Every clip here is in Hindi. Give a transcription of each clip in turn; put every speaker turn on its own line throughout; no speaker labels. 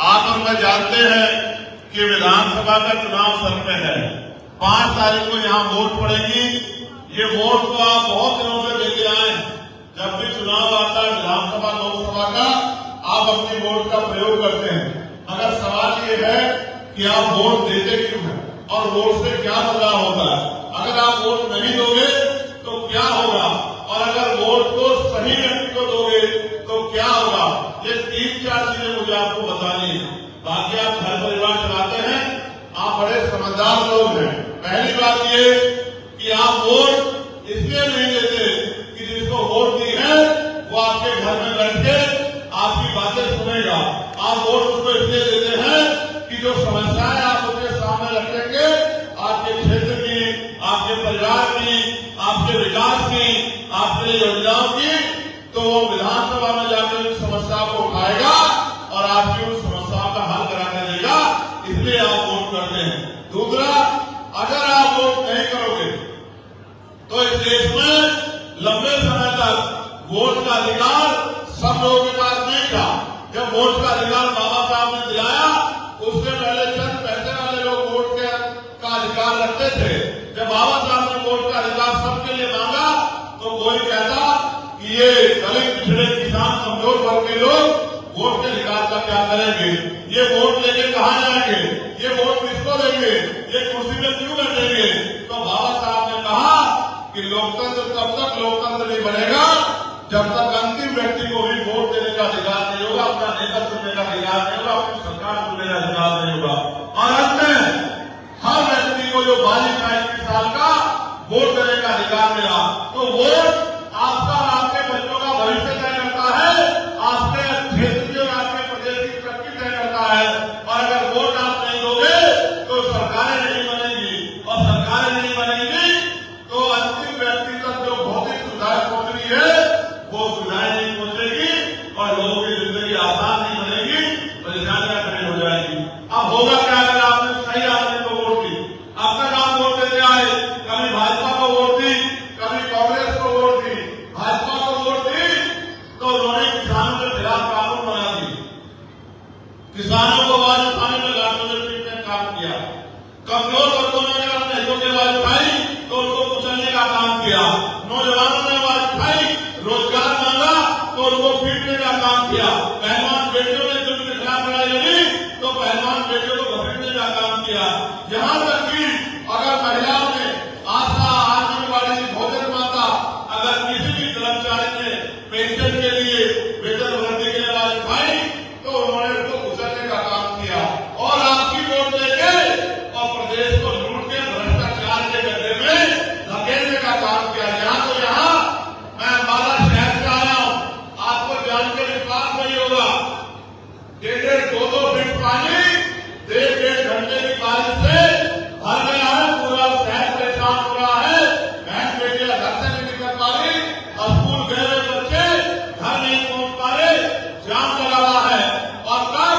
आप और मैं जानते हैं कि विधानसभा का चुनाव सर में है। 5 तारीख को यहाँ वोट पड़ेगी। ये वोट को आप बहुत दिनों से लेके आए। जब भी चुनाव आता है विधानसभा लोकसभा का, आप अपनी वोट का प्रयोग करते हैं। अगर सवाल ये है कि आप वोट देते क्यों हैं और वोट से क्या बदलाव होता है। अगर आप वोट नहीं दोगे तो क्या होगा, और अगर वोट को सही व्यक्ति को दोगे तो क्या होगा, ये 3-4 चीजें मुझे आपको बतानी है। बाकी आप घर परिवार चलाते हैं, आप बड़े समझदार लोग हैं। पहली बात ये कि आप वोट इसलिए नहीं देते कि जिसको वोट दी है वो आपके घर में बैठ के आपकी बातें सुनेगा। आप वोट उसको इसलिए देते हैं कि जो समस्याएं आप उसके सामने रखेंगे, आपके क्षेत्र की, आपके परिवार की, आपके विकास की, आपके योजनाओं की, तो वो विधानसभा में जाकर उस समस्या को उठाएगा और आपकी उस समस्याओं का हल करा के देगा। इसलिए आप वोट करते हैं। दूसरा, अगर आप वोट नहीं करोगे तो इस देश में लंबे समय तक वोट का अधिकार सब लोगों के पास नहीं था। जब वोट का अधिकार बाबा साहब ने दिलाया, उससे पहले चंद पैसे वाले लोग वोट का अधिकार रखते थे। जब बाबा साहब ने वोट का अधिकार सबके लिए मांगा तो कोई कहता कि ये दलित, पिछड़े, किसान, कमजोर वर्ग के लोग वोट के अधिकार का क्या करेंगे, ये वोट लेके कहां जाएंगे, ये वोट किसको देंगे, ये कुर्सी में क्यों बैठेंगे। तो बाबा साहब ने कहा कि लोकतंत्र तब तक लोकतंत्र नहीं बनेगा जब तक अंतिम व्यक्ति को भी वोट देने का अधिकार नहीं होगा, अपना नेता चुनने का अधिकार नहीं होगा, अपनी सरकार चुनने का अधिकार नहीं होगा। और अंत में हर व्यक्ति को जो 22-23 साल का वोट देने का अधिकार मिला। तो वोट आपका और आपके बच्चों का भविष्य तय करता है, आपके क्षेत्र की और आपके प्रदेश की तरक्की तय करता है। और अगर वोट आप नहीं दोगे तो सरकारें नहीं बनेगी, और सरकारें नहीं बनेगी तो अंतिम व्यक्ति तक जो भौतिक सुविधाएं पहुंच रही है वो सुविधाएं नहीं पहुंचेगी और लोगों की जिंदगी आसान नहीं बनेगी, परेशानियां खड़ी हो जाएगी। अब होगा क्या अगर आपने सही आदमी को वोट दी। अब तक आप वोट देते आए, कभी भाजपा को वोट दी, कभी कांग्रेस को वोट दी। भाजपा को वोट दी तो उन्होंने किसानों के खिलाफ कानून बना दी, किसानों को आवाज उठाने में लाठों से पीटने का काम किया। कमजोर वर्गों ने अगर अपने हितों की आवाज उठाई तो उनको कुचलने का काम किया। नौजवानों ने आवाज उठाई, रोजगार मांगा तो उनको पीटने का काम किया। पहलवान बेटियों ने जुल्म के खिलाफ लड़ाई लड़ी तो पहलवान बेटियों को घसीटने का काम किया। यहां तक कि अगर महिलाओं ने आशा, आंगनबाड़ी, भोजन माता, अगर किसी भी कर्मचारी ने पेंशन के लिए, वेतन वृद्धि के लिए आवाज उठाई तो उन्होंने उसको कुचलने का काम किया। और आपकी वोट लेके और प्रदेश को लूट के भ्रष्टाचार के गड्ढे में धकेलने का काम किया। यहाँ तो यहाँ मैं अम्बाला शहर से आया हूँ, आपको जानकर विश्वास नहीं होगा, 1.5-2 फीट पानी 1.5 घंटे की बारिश से भर गया है। पूरा शहर परेशान हो रहा है। बहन बेटियां घर से नहीं निकल पा रही, स्कूल गए हुए बच्चे घर नहीं पहुंच पा रहे, जाम लगा हुआ है। और कब,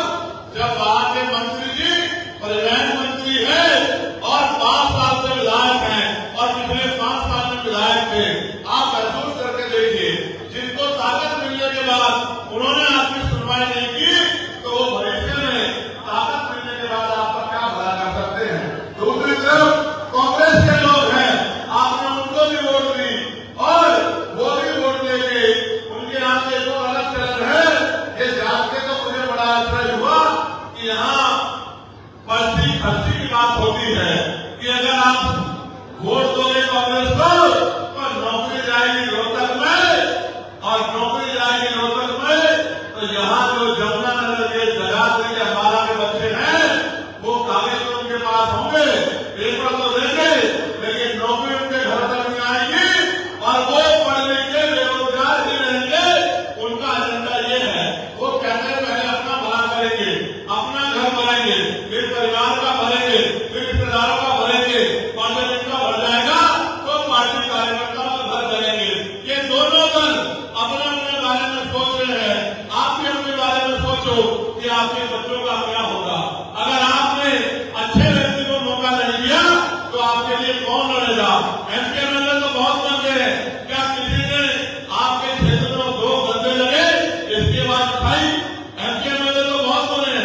जब वहां के मंत्री जी परिवहन मंत्री है और 5 साल से विधायक हैं और पिछले 5 साल में विधायक थे। आप महसूस करके देखिए, जिनको ताकत मिलने के बाद उन्होंने आपकी सुनवाई नहीं की तो वो भविष्य में ताकत मिलने के बाद आपका क्या भला कर सकते हैं। दूसरी तरफ कांग्रेस के लोग हैं, आपने उनको भी वोट दी और वो भी वोट लेके उनके यहाँ के जो अलग चलन है, ये जान के तो मुझे बड़ा आश्चर्य हुआ कि यहाँ पर्ची खर्ची की बात होती है कि अगर आप वोट दोगे कांग्रेस को तो नौकरी जाएगी रोहतक में, और नौकरी जाएगी रोहतक में तो यहाँ जो जमुना नगर के, जगाधरी के, अम्बाला के बच्चे हैं वो कागज तो उनके पास होंगे, पेपर तो देंगे, लेकिन नौकरी उनके घर तक नहीं आएगी और वो पढ़ लिख के बेरोजगार ही रहेंगे। उनका एजेंडा ये है, वो कहते हैं पहले अपना भला करेंगे, अपना घर बनाएंगे, फिर परिवार का भरेंगे, फिर रिश्तेदारों का भरेंगे, और जब इनका भर जाएगा तो पार्टी कार्यकर्ताओं का घर करेंगे। ये दोनों दल अपने अपने बारे में सोच रहे हैं। आप भी अपने बारे में सोचो कि आपके बच्चों का क्या होगा। अगर आपने अच्छे व्यक्ति को मौका नहीं दिया तो आपके लिए कौन लड़ेगा। एमपी एमएलए तो बहुत बन गए, क्या किसी ने आपके क्षेत्र में 2 गद्दे लगे इसकी बात उठाई। एमपी एमएलए तो बहुत बने,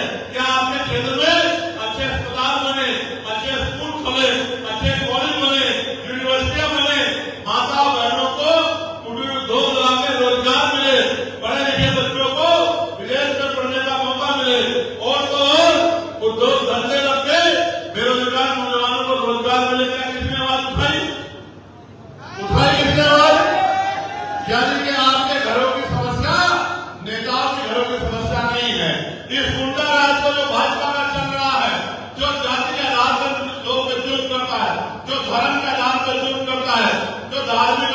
यानी कि आपके घरों की समस्या नेताओं के घरों की समस्या नहीं है। इस गुंडा राज को जो भाजपा में चल रहा है, जो जाति के आधार पर लोगों पे जुल्म करता है, जो धर्म के आधार पर जुल्म करता है, जो धार्मिक